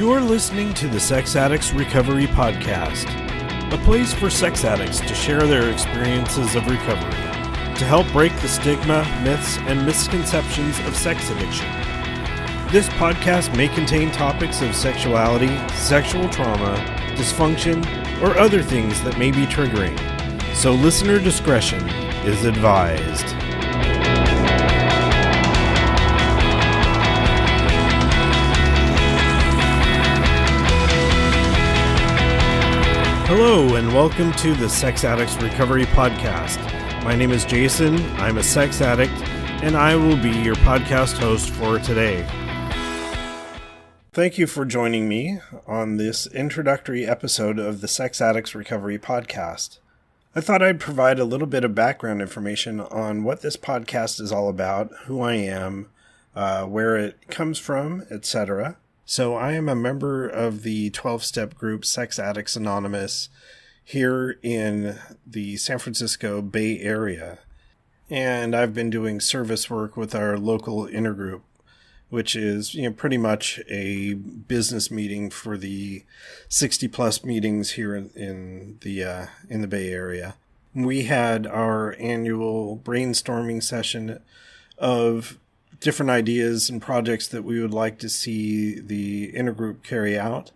You're listening to the Sex Addicts Recovery Podcast, a place for sex addicts to share their experiences of recovery, to help break the stigma, myths, and misconceptions of sex addiction. This podcast may contain topics of sexuality, sexual trauma, dysfunction, or other things that may be triggering, so listener discretion is advised. Hello, and welcome to the Sex Addicts Recovery Podcast. My name is Jason, I'm a sex addict, and I will be your podcast host for today. Thank you for joining me on this introductory episode of the Sex Addicts Recovery Podcast. I thought I'd provide a little bit of background information on what this podcast is all about, who I am, where it comes from, etc. So I am a member of the 12-step group Sex Addicts Anonymous here in the San Francisco Bay Area. And I've been doing service work with our local Intergroup, which is, pretty much a business meeting for the 60-plus meetings here in the Bay Area. We had our annual brainstorming session of different ideas and projects that we would like to see the Intergroup carry out.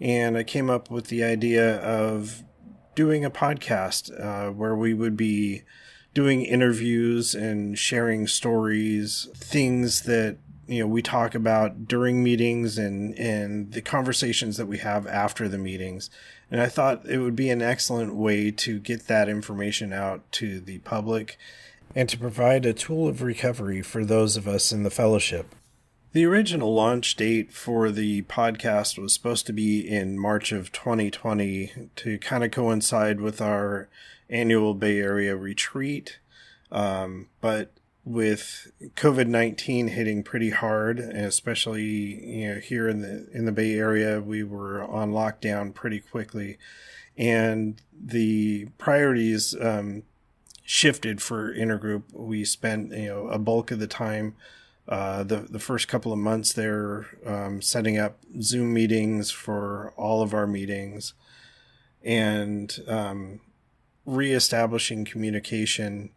And I came up with the idea of doing a podcast where we would be doing interviews and sharing stories, things that we talk about during meetings and the conversations that we have after the meetings. And I thought it would be an excellent way to get that information out to the public and to provide a tool of recovery for those of us in the fellowship. The original launch date for the podcast was supposed to be in March of 2020 to kind of coincide with our annual Bay Area retreat. But with COVID-19 hitting pretty hard, and especially here in the Bay Area, we were on lockdown pretty quickly, and the priorities shifted for Intergroup. We spent a bulk of the time the first couple of months there setting up Zoom meetings for all of our meetings and reestablishing communication.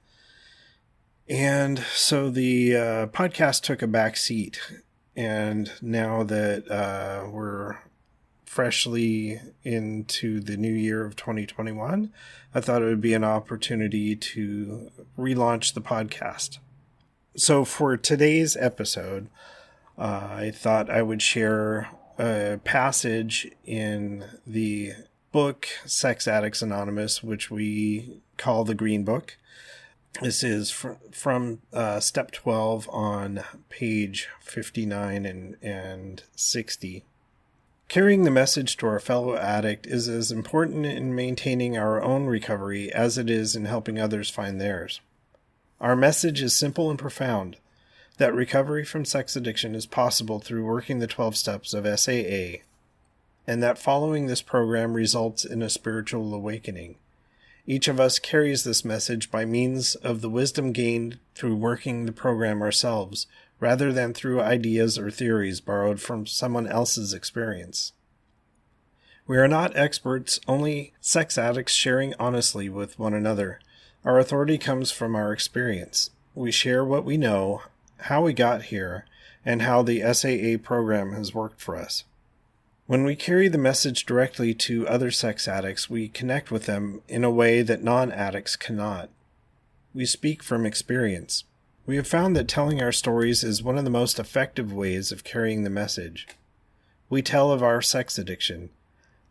And so the podcast took a back seat. And now that we're freshly into the new year of 2021, I thought it would be an opportunity to relaunch the podcast. So for today's episode, I thought I would share a passage in the book Sex Addicts Anonymous, which we call the Green Book. This is from step 12 on page 59 and 60. Carrying the message to our fellow addict is as important in maintaining our own recovery as it is in helping others find theirs. Our message is simple and profound, that recovery from sex addiction is possible through working the 12 steps of SAA, and that following this program results in a spiritual awakening. Each of us carries this message by means of the wisdom gained through working the program ourselves, rather than through ideas or theories borrowed from someone else's experience. We are not experts, only sex addicts sharing honestly with one another. Our authority comes from our experience. We share what we know, how we got here, and how the SAA program has worked for us. When we carry the message directly to other sex addicts, we connect with them in a way that non-addicts cannot. We speak from experience. We have found that telling our stories is one of the most effective ways of carrying the message. We tell of our sex addiction,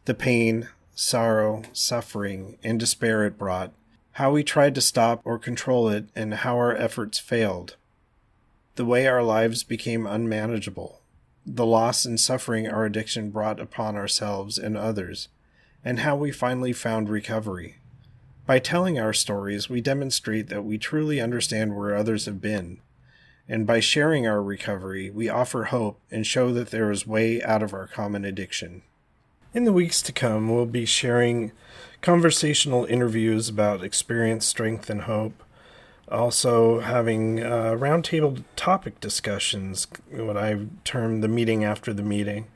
the pain, sorrow, suffering, and despair it brought, how we tried to stop or control it, and how our efforts failed, the way our lives became unmanageable, the loss and suffering our addiction brought upon ourselves and others, and how we finally found recovery. By telling our stories, we demonstrate that we truly understand where others have been, and by sharing our recovery, we offer hope and show that there is way out of our common addiction. In the weeks to come, we'll be sharing conversational interviews about experience, strength, and hope, Also having roundtable topic discussions, what I've termed the meeting after the meeting.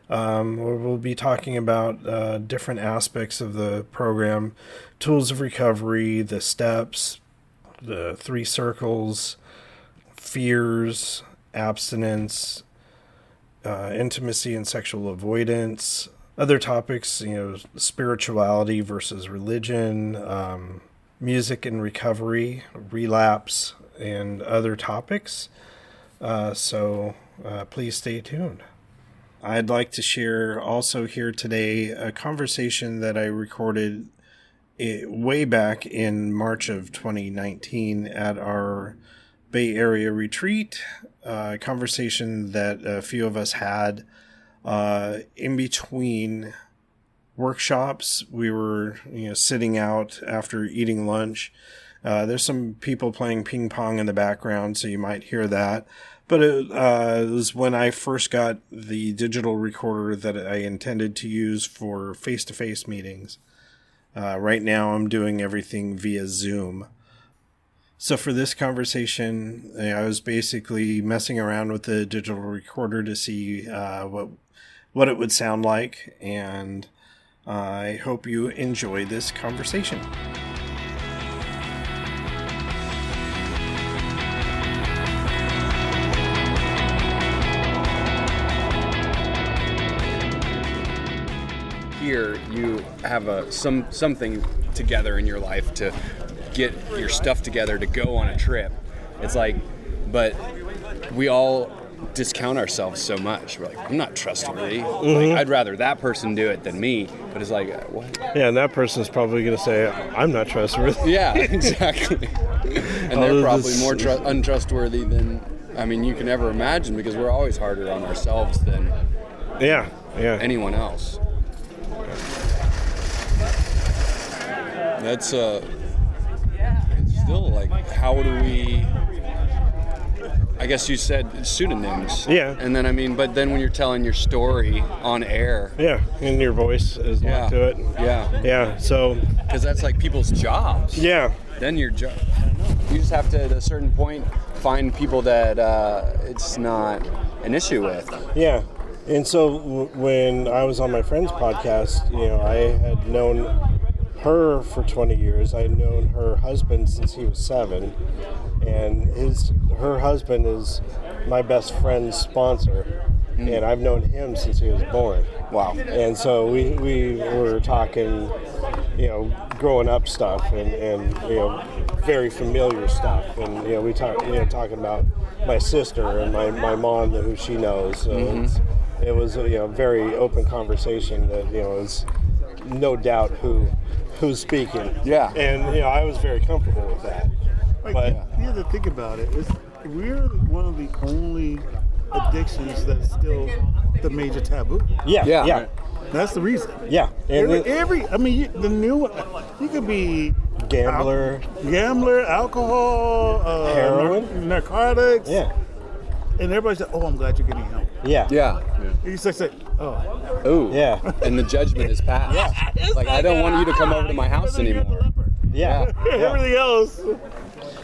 where we'll be talking about different aspects of the program, tools of recovery, the steps, the 3 circles, fears, abstinence, intimacy and sexual avoidance, other topics, spirituality versus religion, music and recovery, relapse, and other topics. So please stay tuned. I'd like to share also here today a conversation that I recorded way back in March of 2019 at our Bay Area retreat, a conversation that a few of us had in between workshops. We were sitting out after eating lunch. There's some people playing ping pong in the background, so you might hear that. But it was when I first got the digital recorder that I intended to use for face-to-face meetings. Right now I'm doing everything via Zoom. So for this conversation, I was basically messing around with the digital recorder to see what it would sound like, and I hope you enjoy this conversation. Here you have something together in your life to get your stuff together to go on a trip. It's like, but we all discount ourselves so much. We're like, I'm not trustworthy. Mm-hmm. Like, I'd rather that person do it than me. But it's like, what? Yeah, and that person's probably going to say, I'm not trustworthy. Yeah, exactly. And they're probably more untrustworthy than, you can ever imagine, because we're always harder on ourselves than anyone else. That's it's still like, how do we, I guess you said pseudonyms. Yeah. And then, but then when you're telling your story on air. Yeah, and your voice is locked to it. Yeah. Yeah, so. Because that's like people's jobs. Yeah. Then your job, I don't know. You just have to, at a certain point, find people that it's not an issue with. Yeah. And so when I was on my friend's podcast, I had known her for 20 years. I had known her husband since he was 7, and her husband is my best friend's sponsor, and I've known him since he was born. Wow. And so we were talking, growing up stuff and very familiar stuff, and we talking about my sister and my mom, who she knows. So it was a very open conversation that is no doubt who's speaking. Yeah. And I was very comfortable with that. But you have to think about it. We're one of the only addictions that's still the major taboo. Yeah. That's the reason. Yeah. And the new one, you could be gambler, alcohol, heroin, narcotics. Yeah. And everybody's like, "Oh, I'm glad you're getting help." Yeah. You just say, "Oh." Ooh. Yeah. And the judgment is passed. Yeah. Like, I don't want you to come over to my house anymore. Yeah. Everything else.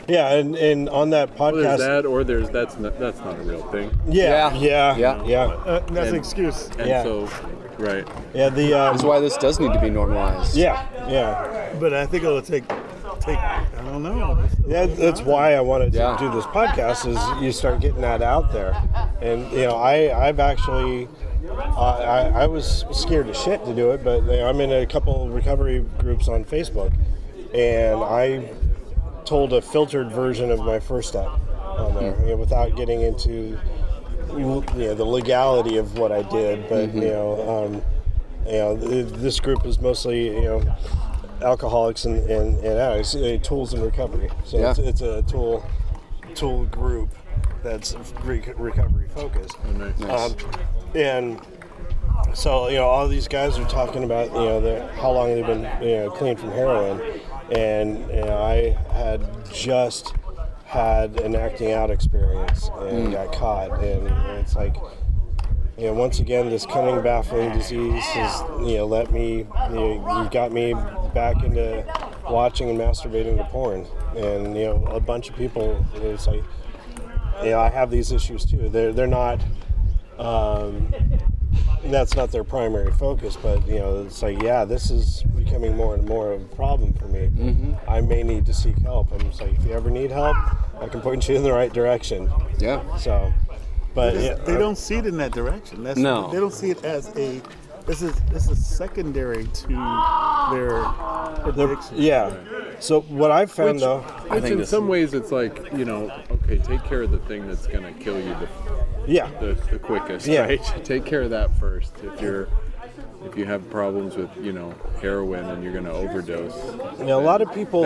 Yeah, and on that podcast, Well, there's that, or that's not a real thing. Yeah. That's an excuse. And so, right. Yeah, That's why this does need to be normalized. Yeah. But I think it'll take. I don't know. Yeah, that's why I wanted to Yeah. do this podcast. Is you start getting that out there, and I've actually. I was scared as shit to do it, but I'm in a couple recovery groups on Facebook, and I told a filtered version of my first step on there, without getting into the legality of what I did. But this group is mostly alcoholics and addicts, tools in recovery. So it's a tool group that's recovery focused. Oh, nice. And so all these guys are talking about how long they've been clean from heroin, and I had just had an acting out experience and got caught, and it's like once again this cunning, baffling disease has let me you got me back into watching and masturbating to porn, and a bunch of people, it's like I have these issues too. They're not that's not their primary focus, but it's like, yeah, this is becoming more and more of a problem for me. I may need to seek help. And it's like, if you ever need help, I can point you in the right direction. Yeah. So, but they don't see it in that direction. No. They don't see it as this is secondary to their addiction. Yeah. So what I've found though, Which in some ways it's like, okay, take care of the thing that's going to kill you the quickest, right? Take care of that first. If you have problems with, heroin and you're going to overdose. a lot of people.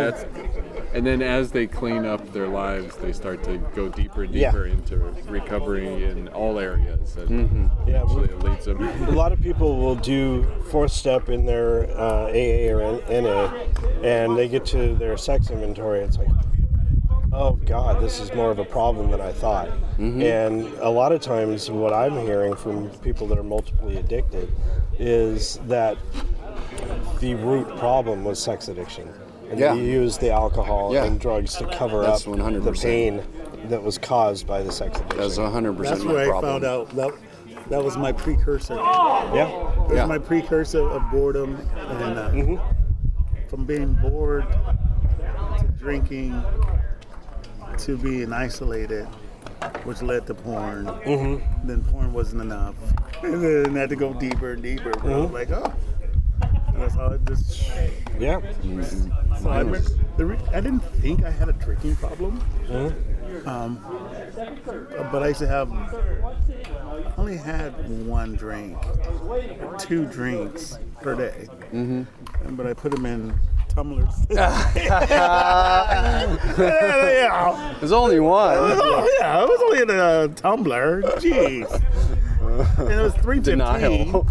And then as they clean up their lives, they start to go deeper and deeper into recovery in all areas. And eventually it leads them. A lot of people will do fourth step in their AA or NA, and they get to their sex inventory. It's like, oh God, this is more of a problem than I thought. And a lot of times what I'm hearing from people that are multiply addicted is that the root problem was sex addiction. And you use the alcohol and drugs to cover up 100%. the pain that was caused by the sex addiction. That's 100% That's my where problem. I found out that was my precursor. Yeah. It was my precursor of boredom, and from being bored to drinking to being isolated, which led to porn. Then porn wasn't enough, and then I had to go deeper and deeper. But I was like, oh, that's how it just. Yeah. So I didn't think I had a drinking problem, but I used to have. I only had one drink, 2 drinks per day, but I put them in tumblers. There's only one. Yeah, it was only in a tumbler. Jeez. And it was 3:15. Denial.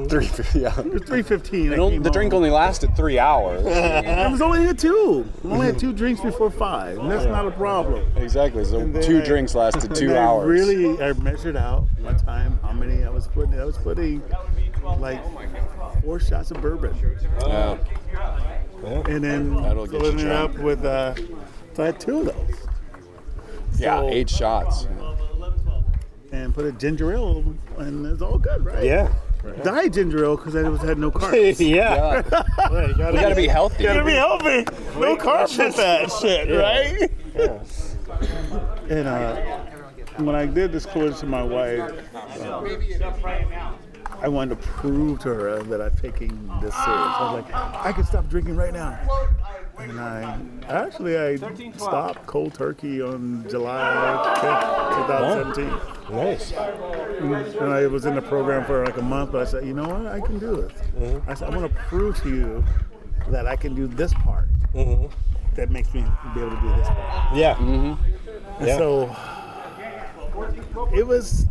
It was 3:15. The drink only lasted 3 hours. It was only at 2. I only had 2 drinks before 5, and that's not a problem. Exactly. So 2 drinks lasted 2 hours. I measured out my time, how many I was putting. I was putting like 4 shots of bourbon. And then filling it up with, so I had 2 of those. Yeah, 8 shots. And put a ginger ale, and it's all good, right? Yeah. Diet ginger ale because I had no carbs. Yeah. You gotta be healthy. Gotta be healthy. No carbs with that shit, right? Yeah. And when I did disclose to my wife, I wanted to prove to her that I'm taking this serious. I was like, I can stop drinking right now. And I stopped cold turkey on July 5th, 2017. Nice. And I was in the program for like a month, but I said, you know what, I can do this. I said, I want to prove to you that I can do this part. That makes me be able to do this part. Yeah. And so it was,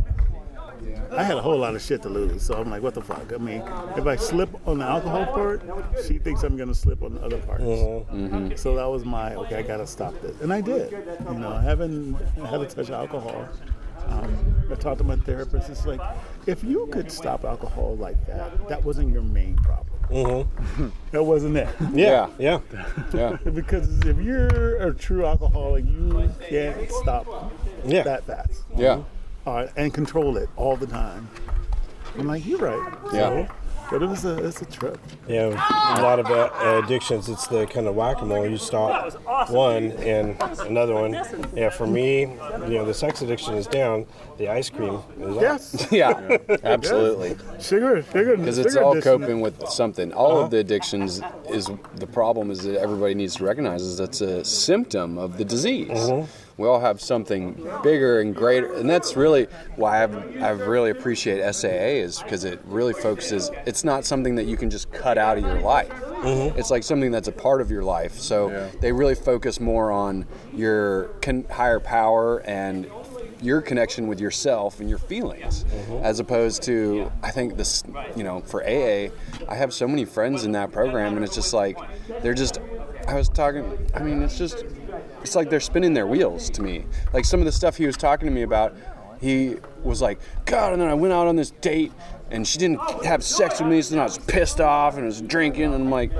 I had a whole lot of shit to lose, so I'm like, what the fuck? I mean, if I slip on the alcohol part, she thinks I'm going to slip on the other parts. So that was okay, I got to stop this. And I did. I haven't had to touch alcohol. I talked to my therapist. It's like, if you could stop alcohol like that, that wasn't your main problem. That wasn't it. Yeah. Because if you're a true alcoholic, you can't stop that fast. Yeah. And control it all the time. I'm like, you're right. Yeah. But it's a trip. Yeah, a lot of addictions, it's the kind of whack-a-mole. You stop one and another one. Yeah, for me, the sex addiction is down. The ice cream is up. Yes. Yeah, absolutely. Sugar. Because it's all coping with something. All of the addictions the problem is that everybody needs to recognize is that's a symptom of the disease. We all have something bigger and greater, and that's really why I really appreciate SAA is because it really focuses. It's not something that you can just cut out of your life. It's like something that's a part of your life. So they really focus more on your higher power and your connection with yourself and your feelings, as opposed to, I think this, for AA, I have so many friends in that program, and it's just like, it's like they're spinning their wheels to me. Like some of the stuff he was talking to me about, he was like, God, and then I went out on this date, and she didn't have sex with me, so then I was pissed off, and I was drinking, and I'm like,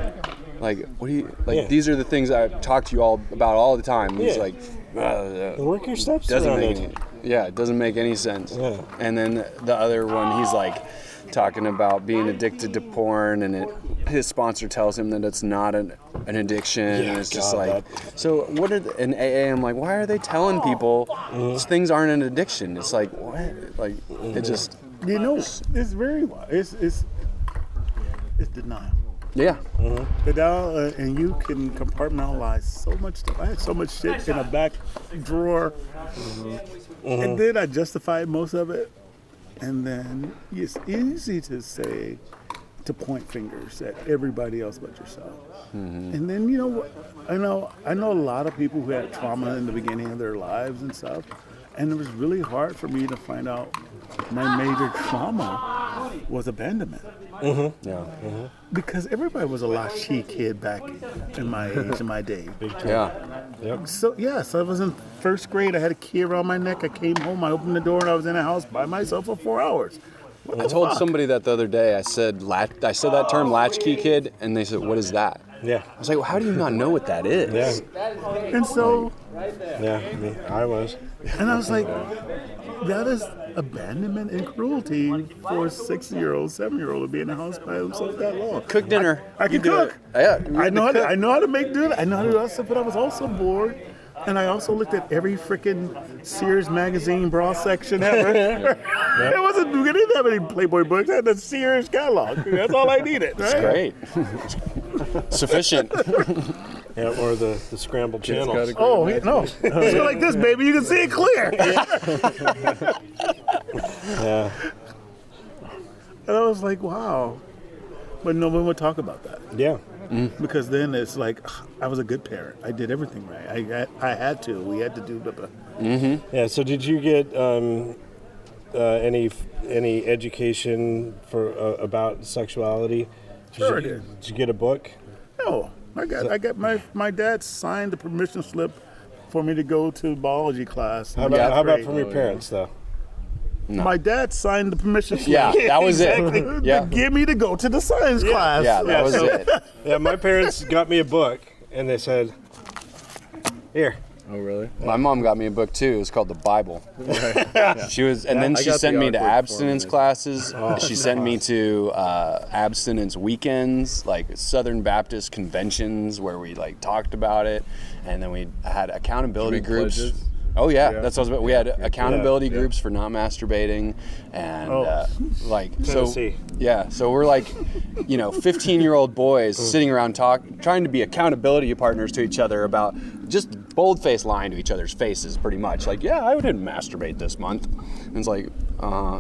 what do you, these are the things I talk to you all about all the time. And he's like, work your steps doesn't around make it. Yeah, it doesn't make any sense. Yeah. And then the other one, he's like talking about being addicted to porn, and his sponsor tells him that it's not an addiction. Yeah, and it's just God, like, so what are in AA? I'm like, why are they telling people these things aren't an addiction? It's like, what? Like, it just. You know, it's very wild. It's denial. Yeah. Denial, and you can compartmentalize so much stuff. I had so much shit in a back drawer, and then I justified most of it. And then it's easy to point fingers at everybody else but yourself. And then, you know what? I know a lot of people who had trauma in the beginning of their lives and stuff, and it was really hard for me to find out my major trauma was abandonment. Because everybody was a latchkey kid back in my age, in my day. Yeah. Yep. So I was in first grade. I had a key around my neck. I came home. I opened the door, and I was in a house by myself for 4 hours. I told somebody that the other day. I said that term, latchkey kid, and they said, "What is that?" Yeah. I was like, well, "How do you not know what that is?" Yeah. And so, I was. and I was like, that is abandonment and cruelty for a 6-year-old, 7-year-old to be in a house by himself that long. Cook dinner. I can cook. Yeah. I know how to make dinner. I know how to do that stuff, but I was also bored. And I also looked at every freaking Sears magazine bra section ever. We didn't have any Playboy books. I had the Sears catalog. That's all I needed. Right? That's great. Sufficient. Yeah, or the scrambled channels. Oh, no. Just go like this, baby. You can see it clear. Yeah. And I was like, wow. But no one would talk about that. Yeah. Because then it's like, I was a good parent. I did everything right. I had to. We had to do the. Yeah. So did you get any education for about sexuality? Sure I did. Did you get a book? No. I got my dad signed the permission slip for me to go to biology class. How about from your parents, though? No. My dad signed the permission slip. Yeah, that was exactly. it. Yeah. To get me to go to the science class. Yeah, that was it. Yeah, my parents got me a book, and they said, "Here." Oh, really? My mom got me a book too. It was called the Bible. She was, and then I she got sent the me to art book abstinence for me. classes. She sent me to abstinence weekends, like Southern Baptist conventions, where we like talked about it, and then we had accountability groups. Pledges? Oh yeah, that's what I was about. We had accountability groups for not masturbating, and like so. Tennessee. Yeah, so we're like, 15-year-old boys sitting around trying to be accountability partners to each other about just bold-faced lying to each other's faces, pretty much. Like, yeah, I didn't masturbate this month. And it's like,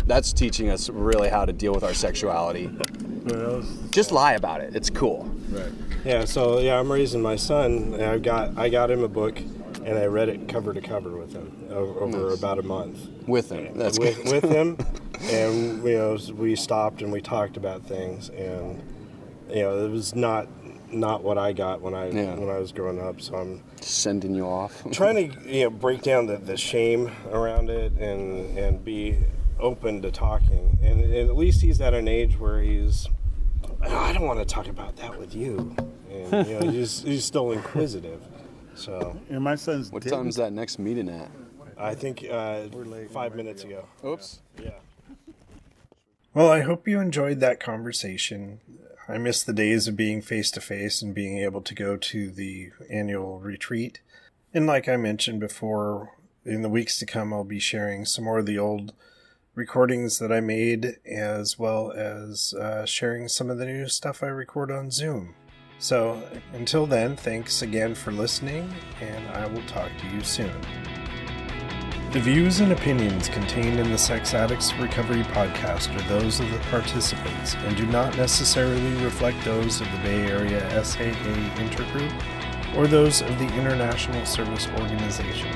that's teaching us really how to deal with our sexuality. Just lie about it. It's cool. Right. Yeah. So I'm raising my son, and I got him a book, and I read it cover to cover with him over about a month. With him. That's with, good. with him, and we stopped and we talked about things, and it was not what I got when I was growing up. So I'm Sending you off. trying to break down the shame around it and be open to talking. And at least he's at an age where I don't want to talk about that with you. And he's still inquisitive. So, And my son's What time's that next meeting at? I think 5 minutes ago. Oops. Yeah. Well, I hope you enjoyed that conversation. I miss the days of being face-to-face and being able to go to the annual retreat. And like I mentioned before, in the weeks to come, I'll be sharing some more of the old recordings that I made, as well as sharing some of the new stuff I record on Zoom. So until then, thanks again for listening, and I will talk to you soon. The views and opinions contained in the Sex Addicts Recovery Podcast are those of the participants and do not necessarily reflect those of the Bay Area SAA Intergroup or those of the International Service Organization.